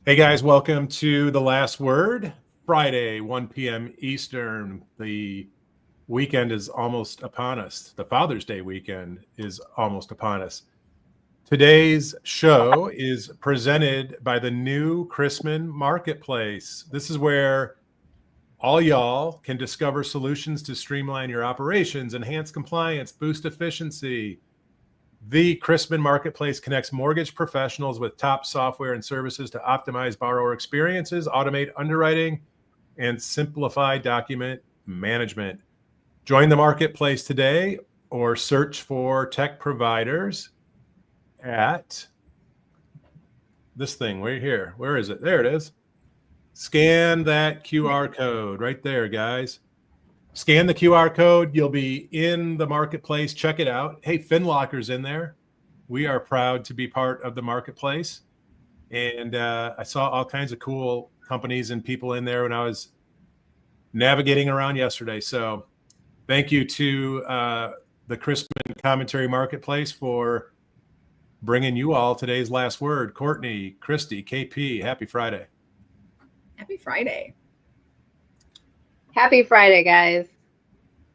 Hey guys, welcome to The Last Word, Friday, 1 p.m. Eastern. The weekend is almost upon us. The Father's Day weekend is almost upon us. Today's show is presented by the new Chrisman Marketplace. This is where all y'all can discover solutions to streamline your operations, enhance compliance, boost efficiency. The Chrisman Marketplace connects mortgage professionals with top software and services to optimize borrower experiences, automate underwriting, and simplify document management. Join the marketplace today or search for tech providers at this thing right here. Where is it? There it is. Scan that QR code right there, guys. Scan the QR code. You'll be in the marketplace. Check it out. Hey, FinLocker's in there. We are proud to be part of the marketplace. And I saw all kinds of cool companies and people in there when I was navigating around yesterday. So thank you to the Chrisman Commentary Marketplace for bringing you all today's last word. Courtney, Christy, KP, happy Friday. Happy Friday. Happy Friday, guys.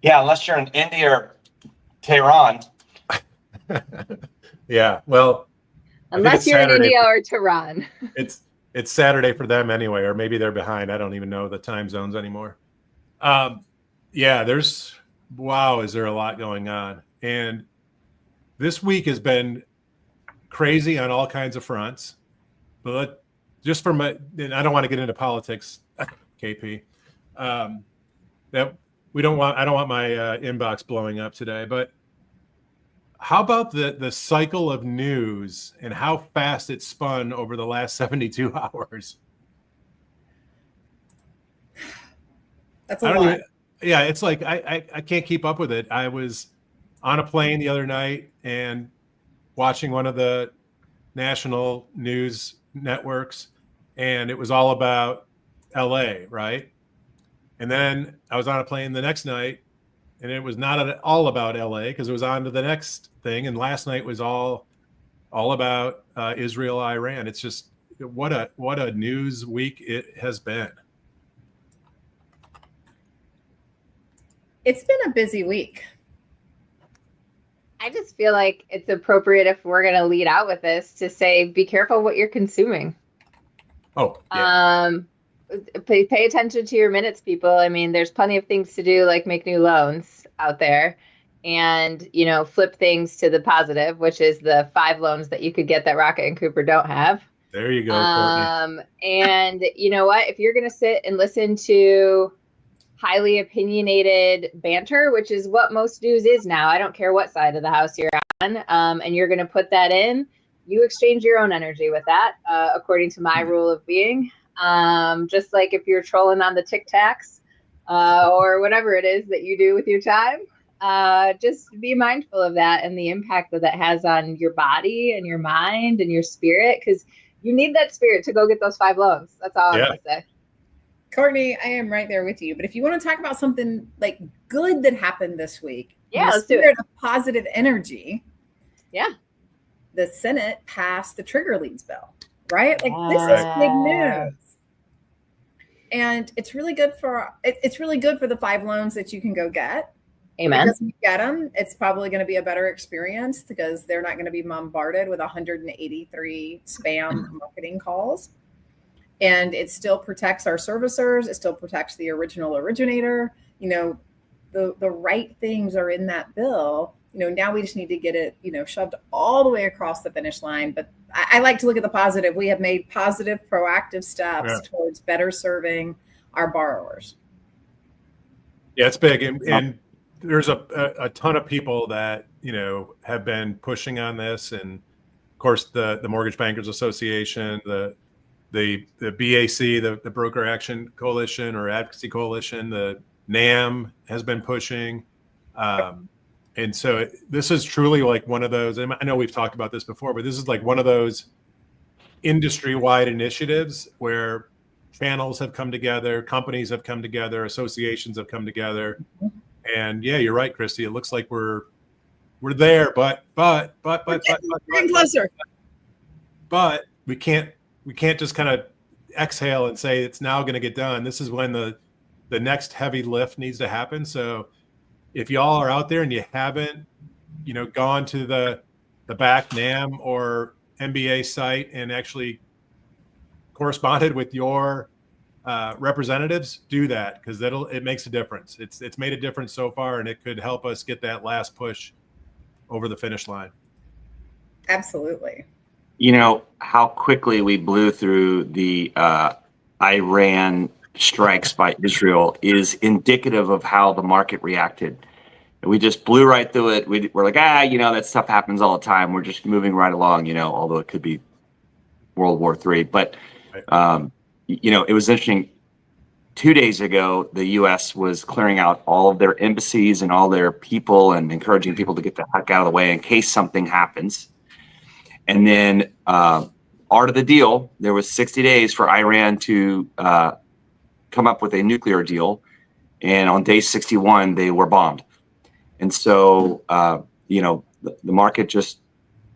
Yeah, unless you're in India or Tehran. Yeah, well, unless you're in India or Tehran. It's Saturday for them anyway, or maybe they're behind. I don't even know the time zones anymore. Yeah, is there a lot going on. And this week has been crazy on all kinds of fronts. But and I don't want to get into politics, KP. I don't want my inbox blowing up today, but how about the cycle of news and how fast it spun over the last 72 hours? That's a lot. Yeah, it's like I can't keep up with it. I was on a plane the other night and watching one of the national news networks, and it was all about LA, right? And then I was on a plane the next night, and it was not at all about LA because it was on to the next thing. And last night was all about Israel, Iran. It's just what a news week it has been. It's been a busy week. I just feel like it's appropriate if we're going to lead out with this to say, be careful what you're consuming. Oh, yeah. Pay attention to your minutes, people. I mean, there's plenty of things to do, like make new loans out there and, flip things to the positive, which is the 5 loans that you could get that Rocket and Cooper don't have. There you go, Courtney. And you know what? If you're going to sit and listen to highly opinionated banter, which is what most news is now, I don't care what side of the house you're on, and you're going to put that in, you exchange your own energy with that, according to my rule of being. Just like if you're trolling on the Tic Tacs or whatever it is that you do with your time, just be mindful of that and the impact that has on your body and your mind and your spirit, because you need that spirit to go get those 5 loans. That's all I'm going to say. Courtney, I am right there with you. But if you want to talk about something like good that happened this week, let's do it. Of positive energy. Yeah. The Senate passed the trigger leads bill, right? Like this is big news. And it's really good for the 5 loans that you can go get. Amen. Because when you get them, it's probably going to be a better experience because they're not going to be bombarded with 183 spam marketing calls. And it still protects our servicers. It still protects the original originator. The right things are in that bill. Now we just need to get it, shoved all the way across the finish line. But I like to look at the positive. We have made positive, proactive steps towards better serving our borrowers. Yeah, it's big. And there's a ton of people that, have been pushing on this. And of course, the Mortgage Bankers Association, the BAC, the Broker Action Coalition or Advocacy Coalition, the NAM has been pushing. And so this is truly like one of those, and I know we've talked about this before, but this is like one of those industry-wide initiatives where channels have come together, companies have come together, associations have come together. And yeah, you're right, Christy. It looks like we're there, but getting closer. But we can't just kind of exhale and say it's now going to get done. This is when the next heavy lift needs to happen. So if y'all are out there and you haven't, gone to the back NAM or MBA site and actually corresponded with your representatives, do that, because it makes a difference. It's made a difference so far, and it could help us get that last push over the finish line. Absolutely. How quickly we blew through the Iran strikes by Israel is indicative of how the market reacted. We just blew right through it. We're like, that stuff happens all the time. We're just moving right along, although it could be World War III. But, it was interesting. 2 days ago, the U.S. was clearing out all of their embassies and all their people and encouraging people to get the heck out of the way in case something happens. And then part of the deal, there was 60 days for Iran to come up with a nuclear deal. And on day 61, they were bombed. And so, the market just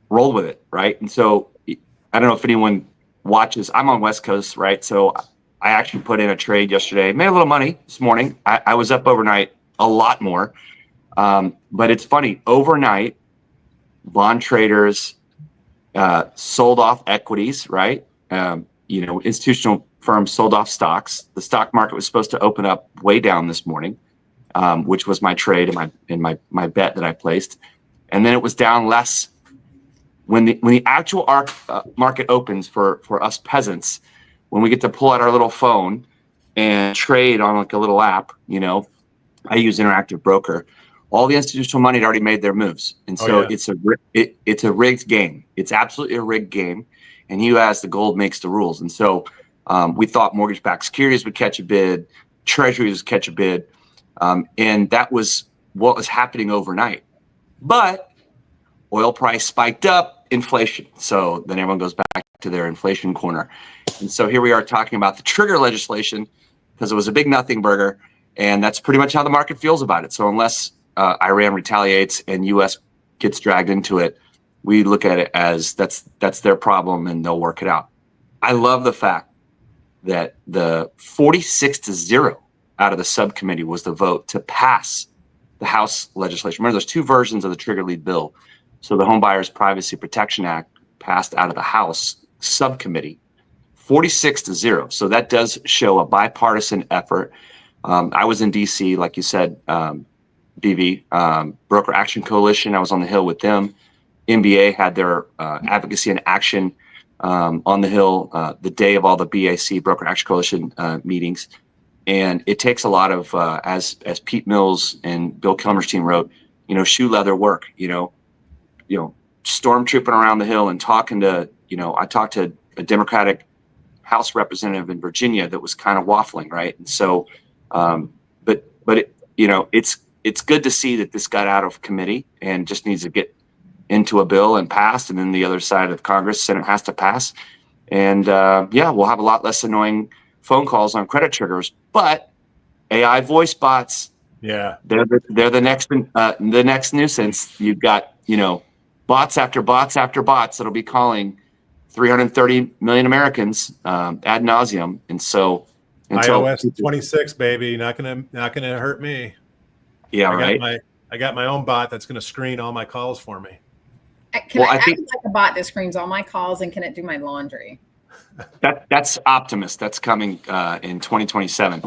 rolled with it, right? And so I don't know if anyone watches. I'm on West Coast, right? So I actually put in a trade yesterday, made a little money this morning. I was up overnight a lot more. But it's funny, overnight, bond traders sold off equities, right? Institutional firms sold off stocks. The stock market was supposed to open up way down this morning, which was my trade and my bet that I placed. And then it was down less. When the actual market opens for us peasants, when we get to pull out our little phone and trade on like a little app, I use Interactive Broker. All the institutional money had already made their moves, and so it's a rigged game. It's absolutely a rigged game, and he who has the gold makes the rules. And so we thought mortgage-backed securities would catch a bid, treasuries would catch a bid, and that was what was happening overnight. But oil price spiked up, inflation. So then everyone goes back to their inflation corner. And so here we are talking about the trigger legislation because it was a big nothing burger. And that's pretty much how the market feels about it. So unless Iran retaliates and U.S. gets dragged into it, we look at it as that's their problem and they'll work it out. I love the fact that the 46-0 out of the subcommittee was the vote to pass the House legislation. Remember, there's two versions of the trigger lead bill. So the Home Buyers Privacy Protection Act passed out of the House subcommittee, 46-0. So that does show a bipartisan effort. I was in D.C., like you said, BV, Broker Action Coalition. I was on the Hill with them. NBA had their advocacy and action on the Hill the day of all the BAC, Broker Action Coalition meetings. And it takes a lot of, as Pete Mills and Bill Kilmer's team wrote, shoe leather work, stormtrooping around the Hill and talking to, I talked to a Democratic House representative in Virginia that was kind of waffling, right? And so, but it's good to see that this got out of committee and just needs to get into a bill and passed, and then the other side of Congress, Senate has to pass. And we'll have a lot less annoying phone calls on credit triggers, but AI voice bots, they're the next nuisance. You've got, bots after bots after bots that'll be calling 330 million Americans ad nauseum. And so iOS 26, baby, not gonna hurt me. Yeah, I got my own bot that's gonna screen all my calls for me. I think like a bot that screens all my calls, and can it do my laundry? That's Optimus. That's coming in 2027.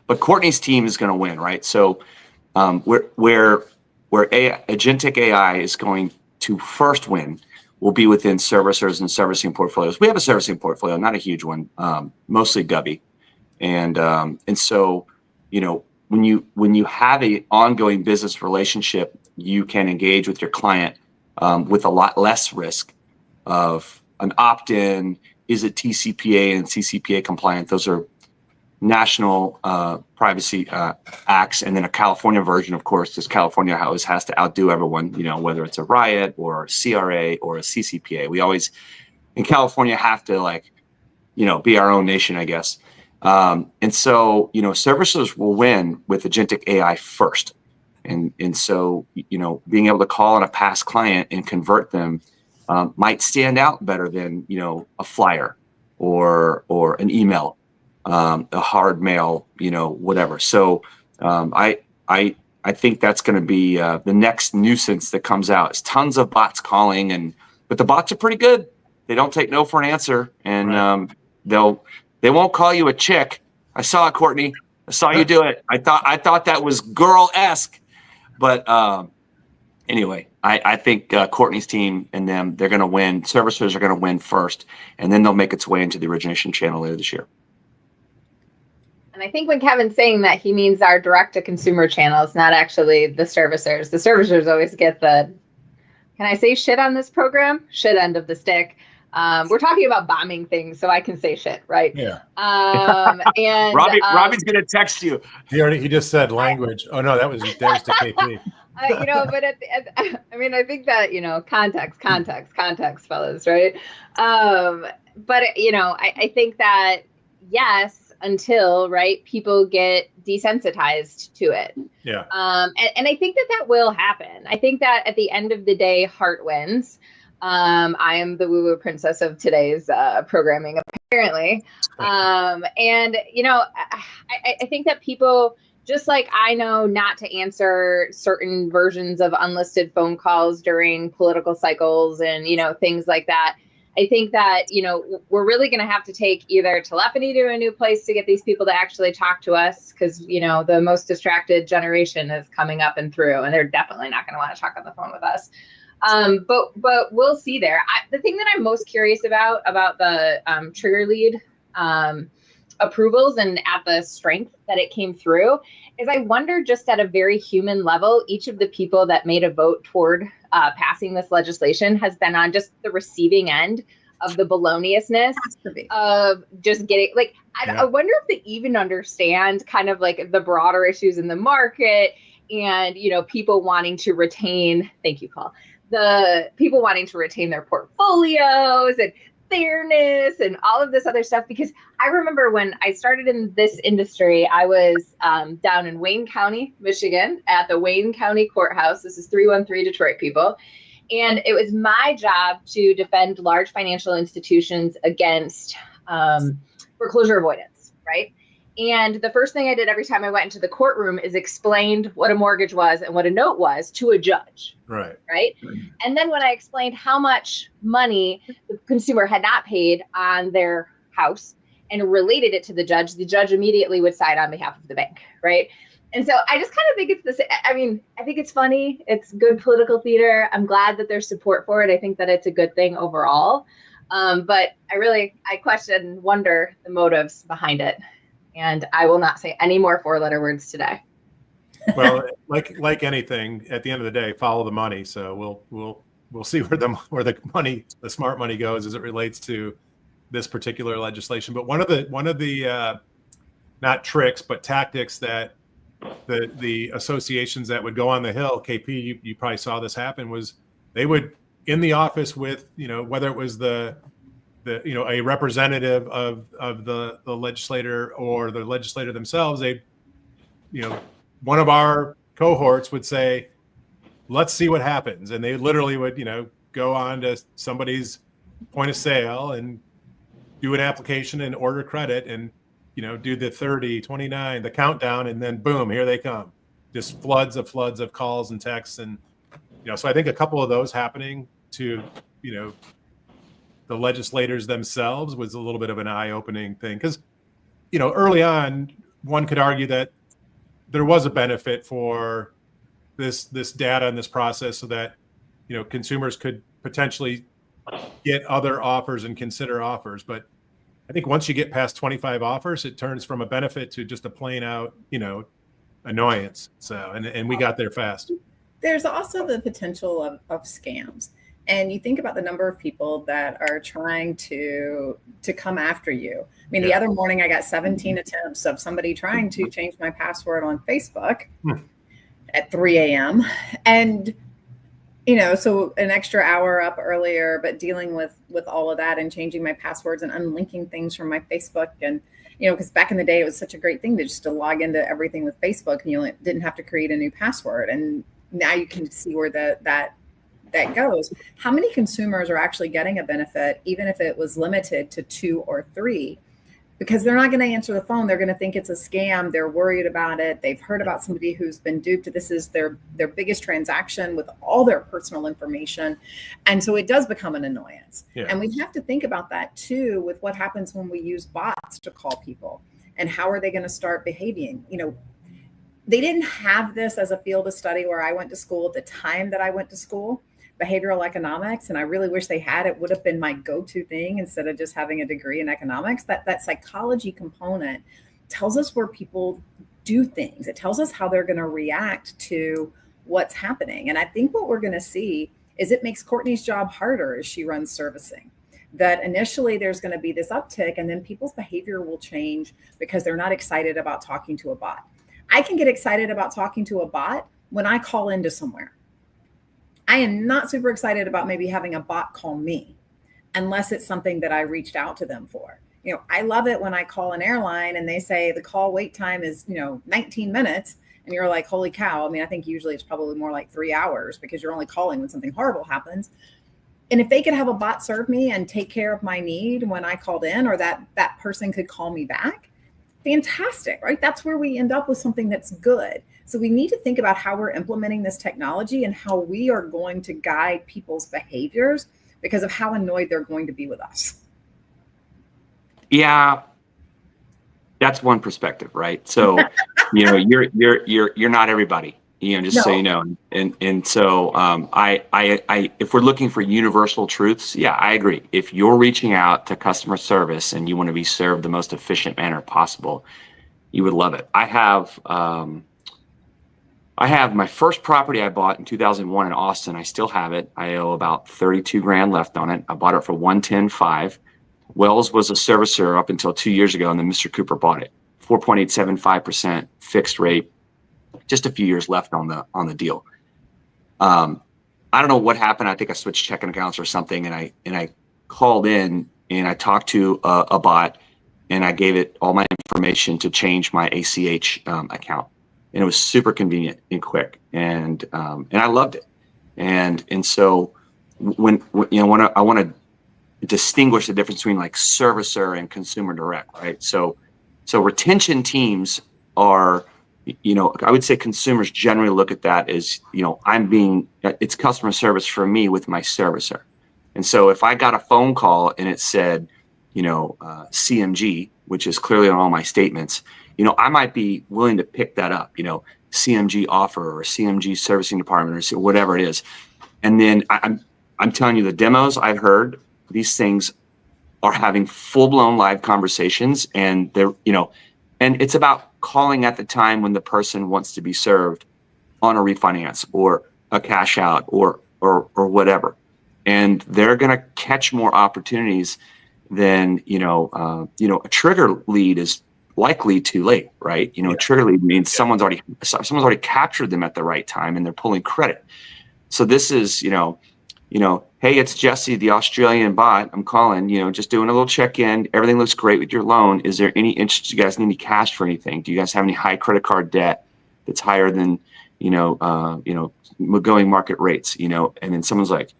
But Courtney's team is going to win, right? So where agentic AI is going to first win will be within servicers and servicing portfolios. We have a servicing portfolio, not a huge one, mostly Gubby, and so when you have a ongoing business relationship, you can engage with your client with a lot less risk of an opt-in. Is it TCPA and CCPA compliant? Those are national privacy acts, and then a California version, of course, because California always has to outdo everyone, whether it's a riot or a CRA or a CCPA. We always, in California, have to be our own nation, I guess. And so, servicers will win with agentic AI first. And so, being able to call on a past client and convert them might stand out better than, a flyer. or an email, a hard mail, whatever. So I think that's going to be the next nuisance that comes out. It's tons of bots calling, but the bots are pretty good. They don't take no for an answer, and Right. they won't call you a chick. I saw it, Courtney. I saw you do it. I thought that was girl-esque, but anyway, I think Courtney's team and them, they're going to win. Servicers are going to win first, and then they'll make its way into the origination channel later this year. And I think when Kevin's saying that, he means our direct-to-consumer channels, not actually the servicers. The servicers always get the, can I say shit on this program? Shit end of the stick. We're talking about bombing things, so I can say shit, right? Yeah. And Robbie's going to text you. He just said language. Oh no, that was to KP. But I think that, context, fellas, right? But I think that, yes, until, right, people get desensitized to it. Yeah. And I think that will happen. I think that at the end of the day, heart wins. I am the woo-woo princess of today's programming, apparently. I think that people, just like I know not to answer certain versions of unlisted phone calls during political cycles and, things like that. I think that, we're really going to have to take either telephony to a new place to get these people to actually talk to us, because, the most distracted generation is coming up and through, and they're definitely not going to want to talk on the phone with us. But we'll see there. The thing that I'm most curious about the trigger lead approvals and at the strength that it came through is I wonder, just at a very human level, each of the people that made a vote toward passing this legislation has been on just the receiving end of the baloniousness of just getting, I wonder if they even understand kind of like the broader issues in the market and, people wanting to retain, thank you, Paul, the people wanting to retain their portfolios and fairness and all of this other stuff. Because I remember when I started in this industry, I was down in Wayne County, Michigan, at the Wayne County Courthouse. This is 313 Detroit, people. And it was my job to defend large financial institutions against foreclosure avoidance, right? And the first thing I did every time I went into the courtroom is explained what a mortgage was and what a note was to a judge. Right. And then when I explained how much money the consumer had not paid on their house and related it to the judge immediately would side on behalf of the bank, right? And so I just kind of think it's this, I think it's funny. It's good political theater. I'm glad that there's support for it. I think that it's a good thing overall. But I question and wonder the motives behind it. And I will not say any more four-letter words today. Well, like anything, at the end of the day, follow the money. So we'll see where the smart money goes as it relates to this particular legislation. But one of the not tricks but tactics that the associations that would go on the Hill, KP, you probably saw this happen, was they would, in the office with, whether it was a representative of the legislator or the legislator themselves, one of our cohorts would say, let's see what happens. And they literally would, go on to somebody's point of sale and do an application and order credit and, do the 30, 29, the countdown, and then boom, here they come. Just floods of calls and texts. And, so I think a couple of those happening to, the legislators themselves was a little bit of an eye-opening thing. Because, early on, one could argue that there was a benefit for this data and this process so that, consumers could potentially get other offers and consider offers. But I think once you get past 25 offers, it turns from a benefit to just a plain out, annoyance. So, and we got there fast. There's also the potential of scams. And you think about the number of people that are trying to come after you. I mean, The other morning I got 17 attempts of somebody trying to change my password on Facebook at 3 a.m. And, so an extra hour up earlier, but dealing with all of that and changing my passwords and unlinking things from my Facebook. And, because back in the day, it was such a great thing to log into everything with Facebook and you didn't have to create a new password. And now you can see where that that goes, how many consumers are actually getting a benefit, even if it was limited to 2 or 3? Because they're not going to answer the phone. They're going to think it's a scam. They're worried about it. They've heard about somebody who's been duped. This is their biggest transaction with all their personal information. And so it does become an annoyance. Yeah. And we have to think about that too, with what happens when we use bots to call people, and how are they going to start behaving? You know, they didn't have this as a field of study where I went to school at the time that I went to school, behavioral economics, and I really wish they had. It would have been my go-to thing instead of just having a degree in economics. That psychology component tells us where people do things. It tells us how they're going to react to what's happening. And I think what we're going to see is it makes Courtney's job harder as she runs servicing. That initially there's going to be this uptick, and then people's behavior will change because they're not excited about talking to a bot. I can get excited about talking to a bot when I call into somewhere. I am not super excited about maybe having a bot call me unless it's something that I reached out to them for. You know, I love it when I call an airline and they say the call wait time is, 19 minutes. And you're like, holy cow. I mean, I think usually it's probably more like 3 hours because you're only calling when something horrible happens. And if they could have a bot serve me and take care of my need when I called in, or that person could call me back, fantastic, right? That's where we end up with something that's good. So we need to think about how we're implementing this technology and how we are going to guide people's behaviors because of how annoyed they're going to be with us. Yeah, that's one perspective, right? So, you're not everybody, just so you know. And so I if we're looking for universal truths, yeah, I agree. If you're reaching out to customer service and you want to be served the most efficient manner possible, you would love it. I have my first property I bought in 2001 in Austin. I still have it. I owe about 32 grand left on it. I bought it for 110.5. Wells was a servicer up until 2 years ago, and then Mr. Cooper bought it. 4.875% fixed rate. Just a few years left on the deal. I don't know what happened. I think I switched checking accounts or something, and I called in and I talked to a bot, and I gave it all my information to change my ACH account. And it was super convenient and quick, and I loved it. And so when I want to distinguish the difference between like servicer and consumer direct, right? So retention teams are, I would say consumers generally look at that as, it's customer service for me with my servicer. And so if I got a phone call and it said, CMG, which is clearly on all my statements, I might be willing to pick that up, CMG offer or CMG servicing department or whatever it is. And then I'm telling you, the demos I've heard, these things are having full-blown live conversations, and they're, and it's about calling at the time when the person wants to be served on a refinance or a cash out or whatever. And they're going to catch more opportunities than, a trigger lead is likely too late, right? A trigger lead means someone's already captured them at the right time and they're pulling credit. So this is, hey, it's Jesse, the Australian bot. I'm calling, just doing a little check-in. Everything looks great with your loan. Is there any interest? Do you guys need any cash for anything? Do you guys have any high credit card debt that's higher than, going market rates, and then someone's like,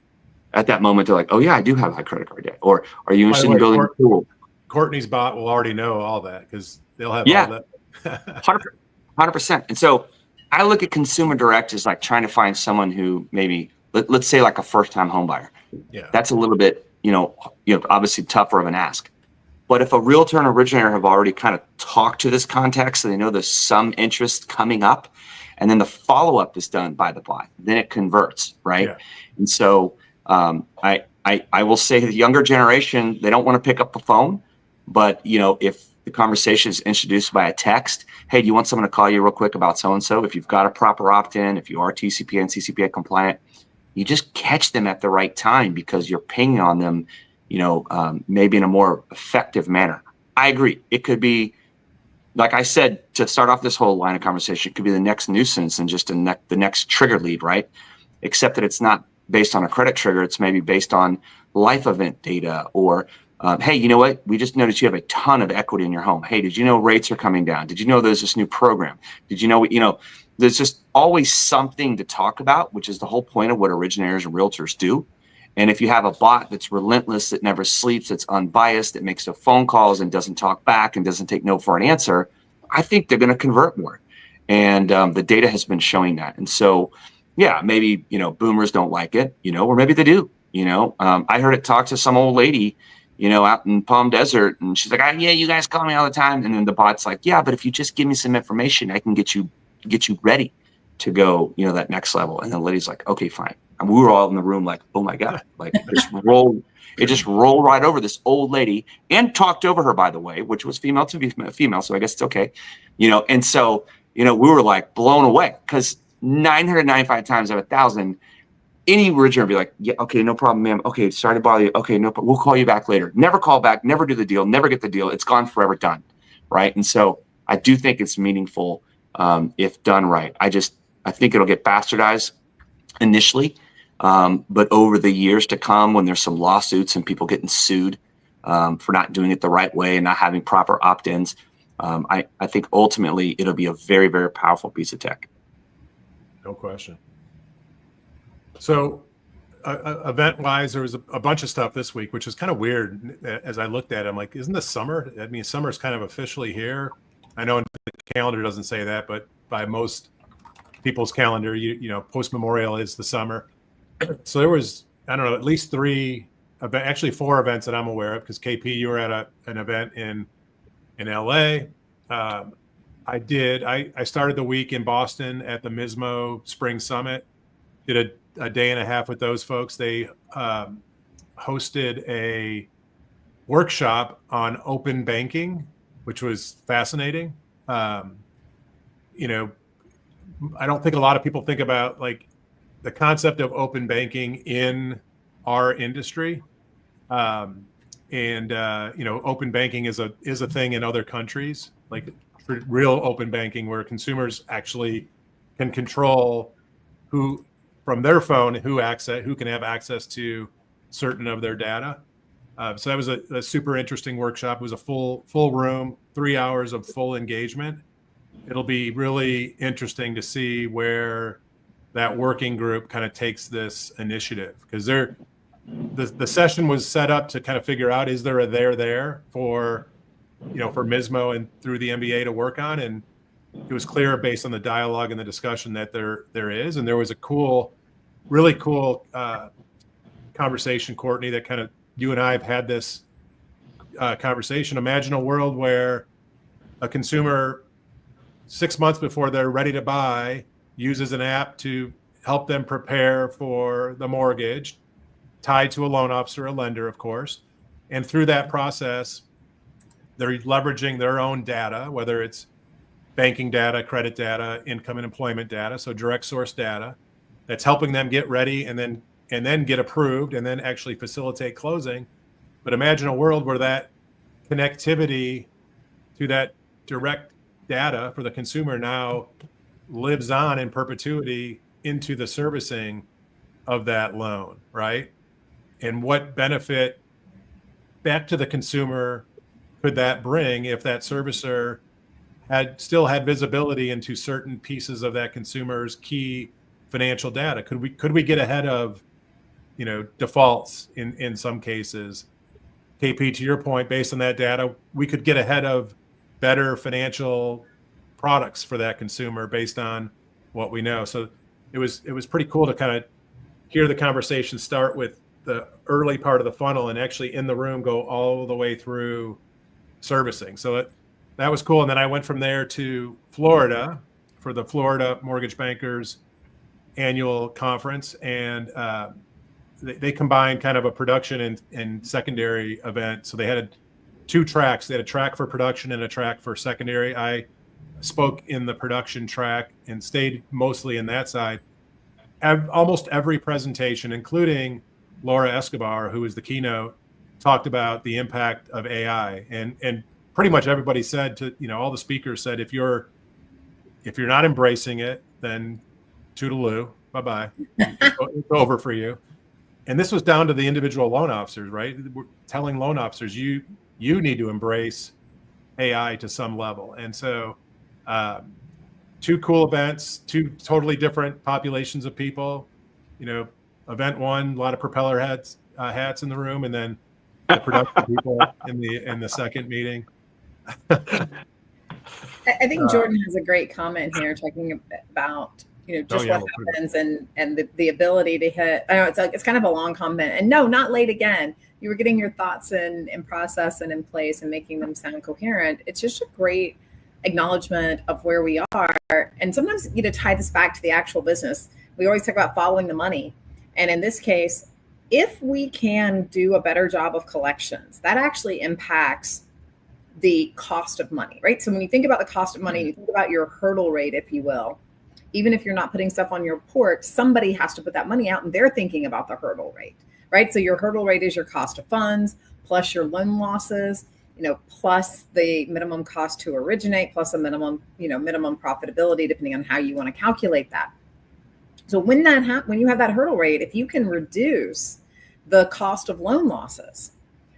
at that moment, they're like, oh yeah, I do have high credit card debt. Or are you interested in building a pool? Courtney's bot will already know all that because they'll have all that. 100%. And so I look at consumer direct as like trying to find someone who maybe, let's say like a first-time home buyer. Yeah. That's a little bit, obviously tougher of an ask. But if a realtor and originator have already kind of talked to this context, so they know there's some interest coming up, and then the follow-up is done by the bot, then it converts, right? Yeah. And so I will say the younger generation, they don't want to pick up the phone, but if the conversation is introduced by a text, hey, do you want someone to call you real quick about so-and-so? If you've got a proper opt-in, if you are TCPA and CCPA compliant, you just catch them at the right time because you're pinging on them, maybe in a more effective manner. I agree. It could be, like I said, to start off this whole line of conversation, it could be the next nuisance and just the next trigger lead, right? Except that it's not based on a credit trigger. It's maybe based on life event data or, hey, you know what? We just noticed you have a ton of equity in your home. Hey, did you know rates are coming down? Did you know there's this new program? Did you know, there's just always something to talk about, which is the whole point of what originators and realtors do. And if you have a bot that's relentless, that never sleeps, that's unbiased, that makes no phone calls and doesn't talk back and doesn't take no for an answer, I think they're going to convert more. And the data has been showing that. And so, yeah, maybe, boomers don't like it, or maybe they do, I heard it talk to some old lady, out in Palm Desert. And she's like, yeah, you guys call me all the time. And then the bot's like, yeah, but if you just give me some information, I can get you ready to go, that next level. And the lady's like, okay, fine. And we were all in the room like, oh my God, like it just rolled right over this old lady and talked over her, by the way, which was female to be female. So I guess it's okay, and so, we were like blown away because 995 times out of 1,000, any originator would be like, yeah, okay, no problem, ma'am. Okay, sorry to bother you. Okay, no problem. We'll call you back later. Never call back, never do the deal, never get the deal. It's gone forever, done. Right. And so I do think it's meaningful if done right. I think it'll get bastardized initially. But over the years to come, when there's some lawsuits and people getting sued for not doing it the right way and not having proper opt-ins, I think ultimately it'll be a very, very powerful piece of tech. No question. So event-wise, there was a bunch of stuff this week, which is kind of weird. As I looked at it, I'm like, isn't this summer? I mean, summer's kind of officially here. I know the calendar doesn't say that, but by most people's calendar, post-Memorial is the summer. So there was, I don't know, at least 4 events that I'm aware of, because KP, you were at an event in LA. I started the week in Boston at the MISMO Spring Summit, did a day and a half with those folks. They hosted a workshop on open banking, which was fascinating. I don't think a lot of people think about like the concept of open banking in our industry. Open banking is a thing in other countries, like real open banking where consumers actually can control who from their phone, who can have access to certain of their data. So that was a super interesting workshop. It was a full room, 3 hours of full engagement. It'll be really interesting to see where that working group kind of takes this initiative, because the session was set up to kind of figure out, is there a there for MISMO and through the MBA to work on? And it was clear based on the dialogue and the discussion that there is. And there was a really cool conversation, Courtney, that kind of, you and I have had this conversation. Imagine a world where a consumer 6 months before they're ready to buy uses an app to help them prepare for the mortgage, tied to a loan officer, a lender, of course. And through that process, they're leveraging their own data, whether it's banking data, credit data, income and employment data, so direct source data, that's helping them get ready and then get approved and then actually facilitate closing. But imagine a world where that connectivity to that direct data for the consumer now lives on in perpetuity into the servicing of that loan, right? And what benefit back to the consumer could that bring if that servicer still had visibility into certain pieces of that consumer's key financial data? Could we get ahead of defaults in some cases? KP, to your point, based on that data, we could get ahead of better financial products for that consumer based on what we know. So it was pretty cool to kind of hear the conversation start with the early part of the funnel and actually in the room go all the way through servicing. So that was cool. And then I went from there to Florida for the Florida Mortgage Bankers annual conference. And they combined kind of a production and secondary event. So they had 2 tracks. They had a track for production and a track for secondary. I spoke in the production track and stayed mostly in that side. Almost every presentation, including Laura Escobar, who was the keynote, talked about the impact of AI. And pretty much everybody said all the speakers said, if you're not embracing it, then toodaloo, bye-bye. It's over for you. And this was down to the individual loan officers, right? We're telling loan officers, you need to embrace AI to some level. And so two cool events, two totally different populations of people. You know, event one, a lot of propeller hats in the room, and then the production people in the second meeting. I think Jordan has a great comment here talking about, just what happens and the ability to hit. I know it's kind of a long comment, and no, not late again. You were getting your thoughts in process and in place and making them sound coherent. It's just a great acknowledgement of where we are. And sometimes, tie this back to the actual business. We always talk about following the money. And in this case, if we can do a better job of collections, that actually impacts the cost of money, right? So when you think about the cost of money, you think about your hurdle rate, if you will. Even if you're not putting stuff on your port, somebody has to put that money out, and they're thinking about the hurdle rate, right? So your hurdle rate is your cost of funds plus your loan losses, plus the minimum cost to originate, plus a minimum profitability, depending on how you want to calculate that. So when when you have that hurdle rate, if you can reduce the cost of loan losses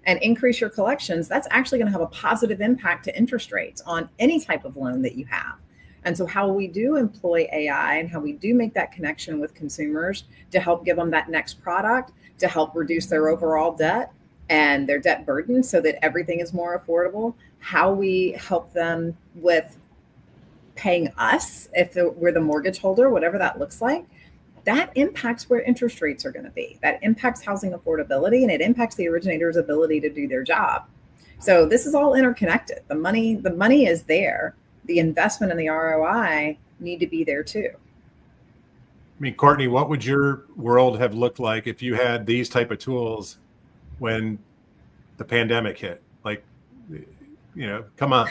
and increase your collections, that's actually going to have a positive impact to interest rates on any type of loan that you have. And so how we do employ AI and how we do make that connection with consumers to help give them that next product, to help reduce their overall debt and their debt burden so that everything is more affordable, how we help them with paying us if we're the mortgage holder, whatever that looks like, that impacts where interest rates are going to be. That impacts housing affordability, and it impacts the originator's ability to do their job. So this is all interconnected. The money is there. The investment and the ROI need to be there too. I mean, Courtney, what would your world have looked like if you had these type of tools when the pandemic hit? Like, come on.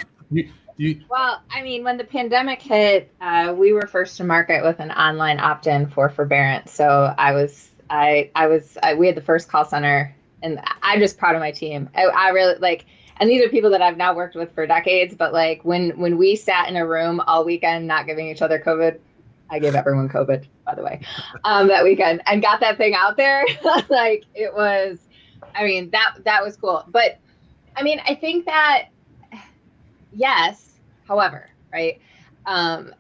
Well, I mean, when the pandemic hit, we were first to market with an online opt-in for forbearance. So we had the first call center, and I'm just proud of my team. I really and these are people that I've now worked with for decades, but when we sat in a room all weekend, not giving each other COVID, I gave everyone COVID, by the way, that weekend, and got that thing out there. It was, that was cool. But I mean, I think that, yes, however, right. I'm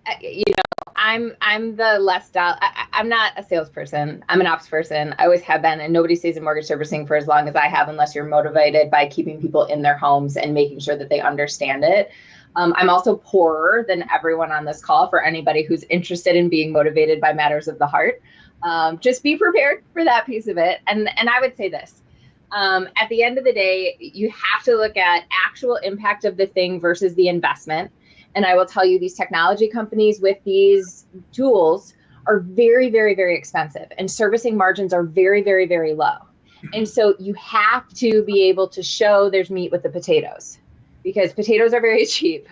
the less I'm not a salesperson. I'm an ops person. I always have been, and nobody stays in mortgage servicing for as long as I have, unless you're motivated by keeping people in their homes and making sure that they understand it. I'm also poorer than everyone on this call for anybody who's interested in being motivated by matters of the heart. Just be prepared for that piece of it. And I would say this, at the end of the day, you have to look at actual impact of the thing versus the investment. And I will tell you, these technology companies with these tools are very, very, very expensive, and servicing margins are very, very, very low. And so you have to be able to show there's meat with the potatoes, because potatoes are very cheap.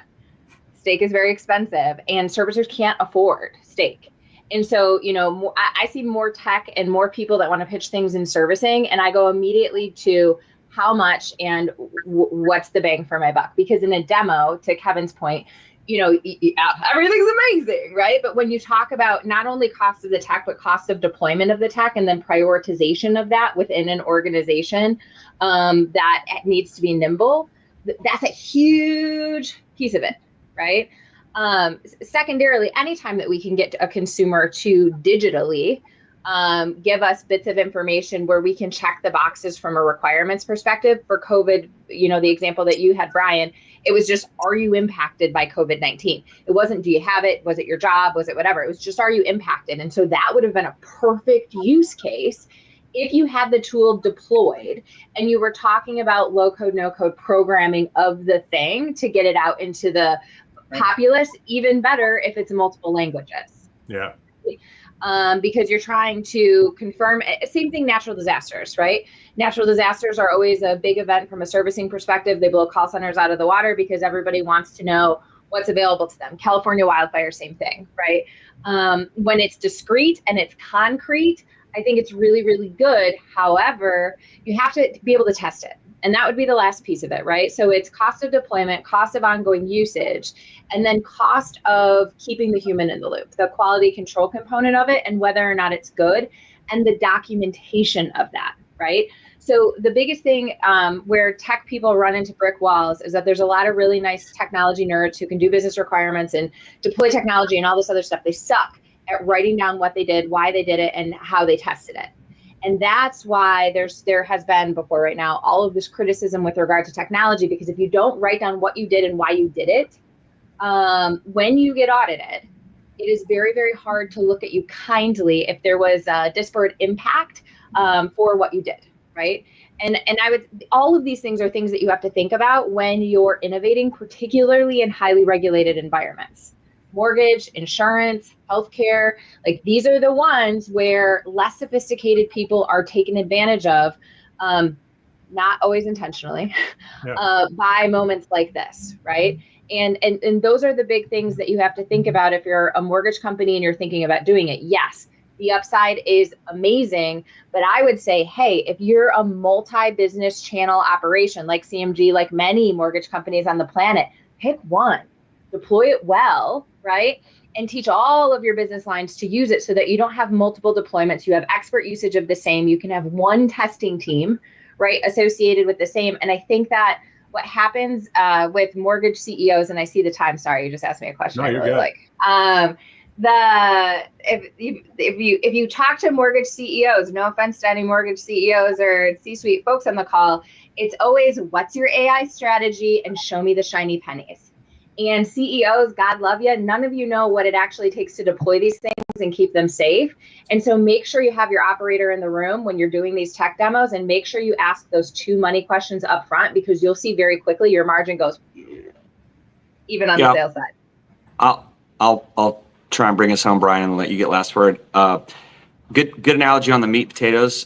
Steak is very expensive, and servicers can't afford steak. And so, I see more tech and more people that want to pitch things in servicing, and I go immediately to how much and what's the bang for my buck? Because in a demo, to Kevin's point, everything's amazing, right? But when you talk about not only cost of the tech, but cost of deployment of the tech, and then prioritization of that within an organization that needs to be nimble, that's a huge piece of it, right? Secondarily, anytime that we can get a consumer to digitally give us bits of information where we can check the boxes from a requirements perspective. For COVID, the example that you had, Brian, it was just, are you impacted by COVID-19? It wasn't, do you have it? Was it your job? Was it whatever? It was just, are you impacted? And so that would have been a perfect use case if you had the tool deployed and you were talking about low code, no code programming of the thing to get it out into the populace. Even better if it's multiple languages. Yeah. Because you're trying to confirm, same thing, natural disasters, right? Natural disasters are always a big event from a servicing perspective. They blow call centers out of the water because everybody wants to know what's available to them. California wildfire, same thing, right? When it's discrete and it's concrete, I think it's really, really good. However, you have to be able to test it. And that would be the last piece of it, right? So it's cost of deployment, cost of ongoing usage, and then cost of keeping the human in the loop, the quality control component of it, and whether or not it's good, and the documentation of that, right? So the biggest thing where tech people run into brick walls is that there's a lot of really nice technology nerds who can do business requirements and deploy technology and all this other stuff. They suck at writing down what they did, why they did it, and how they tested it. And that's why there has been before right now all of this criticism with regard to technology, because if you don't write down what you did and why you did it, when you get audited, it is very, very hard to look at you kindly if there was a disparate impact for what you did, right? And all of these things are things that you have to think about when you're innovating, particularly in highly regulated environments. Mortgage, insurance, healthcare, like these are the ones where less sophisticated people are taken advantage of, not always intentionally, by moments like this, right? And those are the big things that you have to think about if you're a mortgage company and you're thinking about doing it. Yes, the upside is amazing, but I would say, hey, if you're a multi-business channel operation like CMG, like many mortgage companies on the planet, pick one, deploy it well, right? And teach all of your business lines to use it so that you don't have multiple deployments. You have expert usage of the same. You can have one testing team, right, associated with the same. And I think that what happens with mortgage CEOs, and I see the time. Sorry, you just asked me a question. No, you're really good. If you talk to mortgage CEOs, no offense to any mortgage CEOs or C-suite folks on the call, it's always what's your AI strategy and show me the shiny pennies. And CEOs, God love you, none of you know what it actually takes to deploy these things and keep them safe. And so make sure you have your operator in the room when you're doing these tech demos, and make sure you ask those 2 money questions up front, because you'll see very quickly your margin goes even on the sales side. I'll try and bring us home, Brian, and let you get last word. Good analogy on the meat potatoes.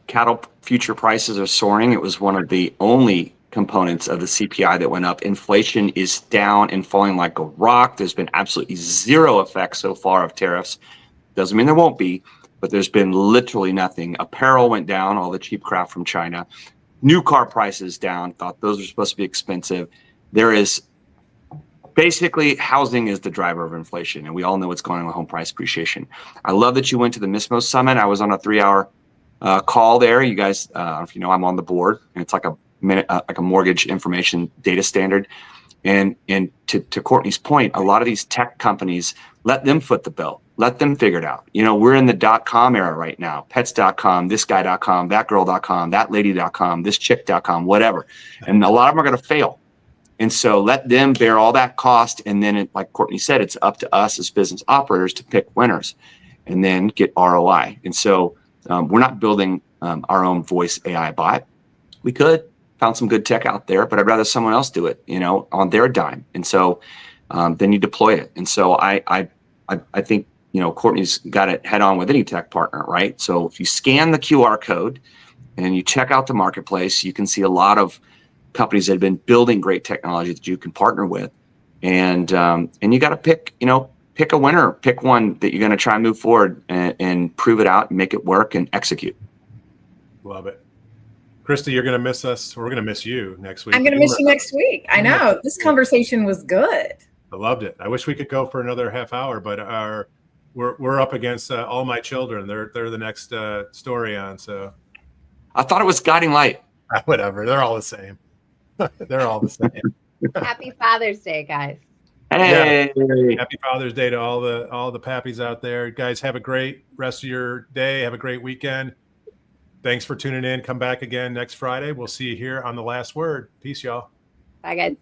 Cattle future prices are soaring. It was one of the only components of the CPI that went up. Inflation is down and falling like a rock. There's been absolutely zero effect so far of tariffs. Doesn't mean there won't be, but there's been literally nothing. Apparel went down, all the cheap crap from China. New car prices down. Thought those were supposed to be expensive. There is basically housing is the driver of inflation, and we all know what's going on with home price appreciation. I love that you went to the MISMO Summit. I was on a 3-hour call there. You guys, if you know, I'm on the board, and it's like a mortgage information data standard. And to Courtney's point, a lot of these tech companies, let them foot the bill, let them figure it out. You know, we're in the .com era right now. Pets.com, thisguy.com, thatgirl.com, thatlady.com, thischick.com, whatever. And a lot of them are going to fail. And so let them bear all that cost. And then, like Courtney said, it's up to us as business operators to pick winners and then get ROI. And so we're not building our own voice AI bot. We could. Found some good tech out there, but I'd rather someone else do it, you know, on their dime. And so then you deploy it. And so I think, you know, Courtney's got it head on with any tech partner, right? So if you scan the QR code and you check out the marketplace, you can see a lot of companies that have been building great technology that you can partner with. And you got to pick a winner, pick one that you're going to try and move forward and prove it out and make it work and execute. Love it. Krista, you're going to miss us. We're going to miss you next week. I'm going to miss you next week. I know. This conversation was good. I loved it. I wish we could go for another half hour, but we're up against All My Children. They're the next story on. So I thought it was Guiding Light. Whatever. They're all the same. They're all the same. Happy Father's Day, guys. Hey. Yeah. Happy Father's Day to all the pappies out there. Guys, have a great rest of your day. Have a great weekend. Thanks for tuning in. Come back again next Friday. We'll see you here on The Last Word. Peace, y'all. Bye, guys.